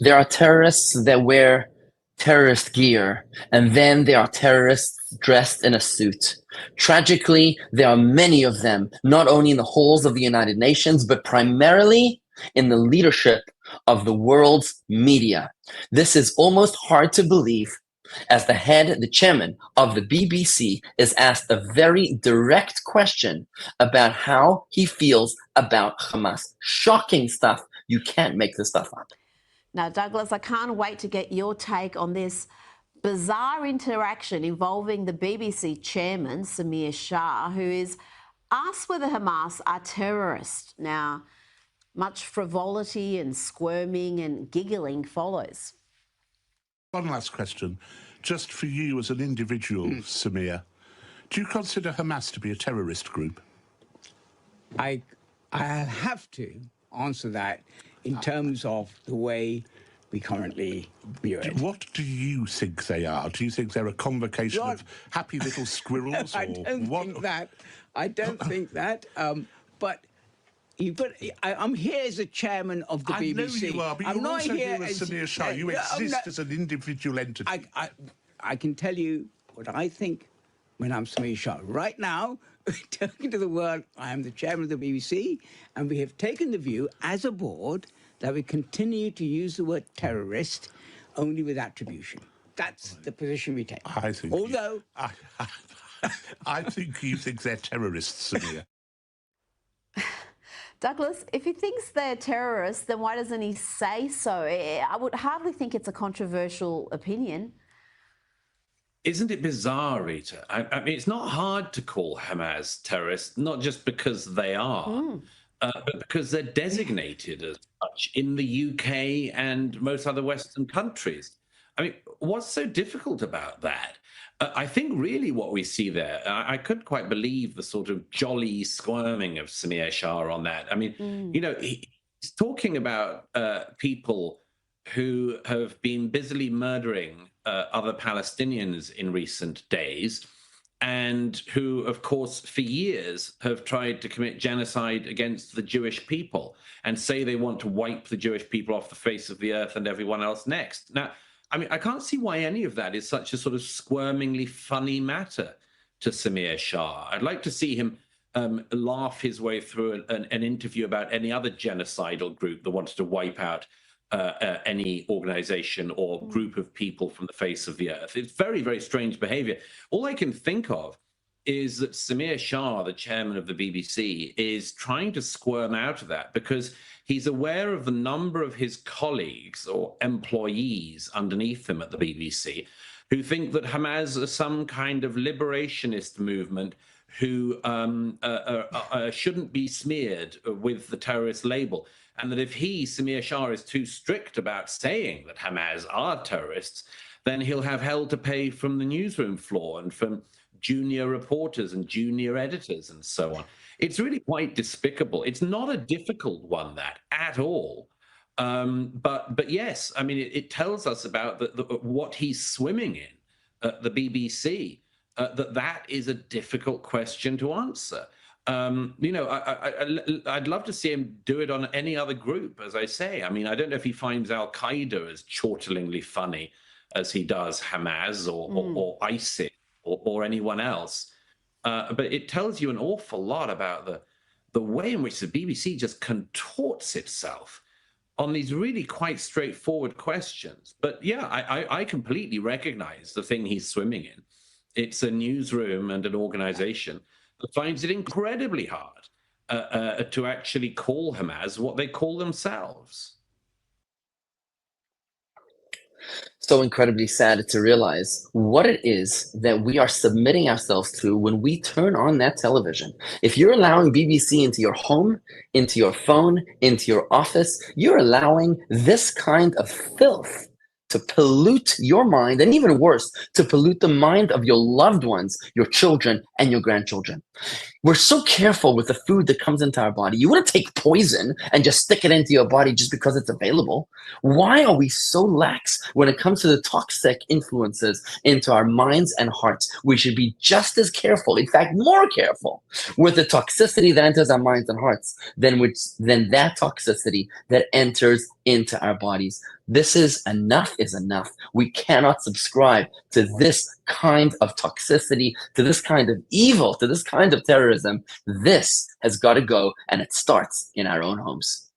There are terrorists that wear terrorist gear, and then there are terrorists dressed in a suit. Tragically, there are many of them, not only in the halls of the United Nations, but primarily in the leadership of the world's media. This is almost hard to believe, as the chairman of the BBC is asked a very direct question about how he feels about Hamas. Shocking stuff. You can't make this stuff up. Now, Douglas, I can't wait to get your take on this bizarre interaction involving the BBC chairman, Samir Shah, who is asked whether Hamas are terrorists. Now, much frivolity and squirming and giggling follows. One last question. Just for you as an individual, Samir, do you consider Hamas to be a terrorist group? I have to answer that in terms of the way we currently view it. What do you think they are? Do you think they're a convocation of happy little squirrels? I don't think that. But I'm here as a chairman of the BBC. I know you are, but you're also here as Samir Shah. You exist as an individual entity. I can tell you what I think when I'm Samir Shah. Right now, talking to the world, I am the chairman of the BBC, and we have taken the view as a board that we continue to use the word terrorist only with attribution. That's the position we take. I think Although... I think you think they're terrorists, Samir. Douglas, if he thinks they're terrorists, then why doesn't he say so? I would hardly think it's a controversial opinion. Isn't it bizarre, Rita? I mean, it's not hard to call Hamas terrorists, not just because they are, but because they're designated as such in the UK and most other Western countries. I mean, what's so difficult about that? I think really what we see there, I couldn't quite believe the sort of jolly squirming of Samir Shah on that. I mean, you know, he's talking about people who have been busily murdering other Palestinians in recent days, and who, of course, for years have tried to commit genocide against the Jewish people and say they want to wipe the Jewish people off the face of the earth and everyone else next. Now, I mean, I can't see why any of that is such a sort of squirmingly funny matter to Samir Shah. I'd like to see him laugh his way through an interview about any other genocidal group that wanted to wipe out any organization or group of people from the face of the earth. It's very, very strange behavior. All I can think of is that Samir Shah, the chairman of the BBC, is trying to squirm out of that because he's aware of the number of his colleagues or employees underneath him at the BBC who think that Hamas is some kind of liberationist movement who shouldn't be smeared with the terrorist label. And that if Samir Shah, is too strict about saying that Hamas are terrorists, then he'll have hell to pay from the newsroom floor and from junior reporters and junior editors and so on. It's really quite despicable. It's not a difficult one, that, at all. But yes, I mean, it tells us about what he's swimming in at the BBC, that is a difficult question to answer. You know, I'd love to see him do it on any other group, as I say. I mean, I don't know if he finds Al-Qaeda as chortlingly funny as he does Hamas or ISIS or anyone else. But it tells you an awful lot about the way in which the BBC just contorts itself on these really quite straightforward questions. But yeah, I completely recognize the thing he's swimming in. It's a newsroom and an organization that finds it incredibly hard to actually call Hamas what they call themselves. So incredibly sad to realize what it is that we are submitting ourselves to when we turn on that television. If you're allowing BBC into your home, into your phone, into your office, you're allowing this kind of filth to pollute your mind, and even worse, to pollute the mind of your loved ones, your children, and your grandchildren. We're so careful with the food that comes into our body. You wouldn't take poison and just stick it into your body just because it's available. Why are we so lax when it comes to the toxic influences into our minds and hearts? We should be just as careful, in fact, more careful, with the toxicity that enters our minds and hearts than that toxicity that enters into our bodies. This is enough is enough. We cannot subscribe to this kind of toxicity, to this kind of evil, to this kind of terrorism. This has got to go, and it starts in our own homes.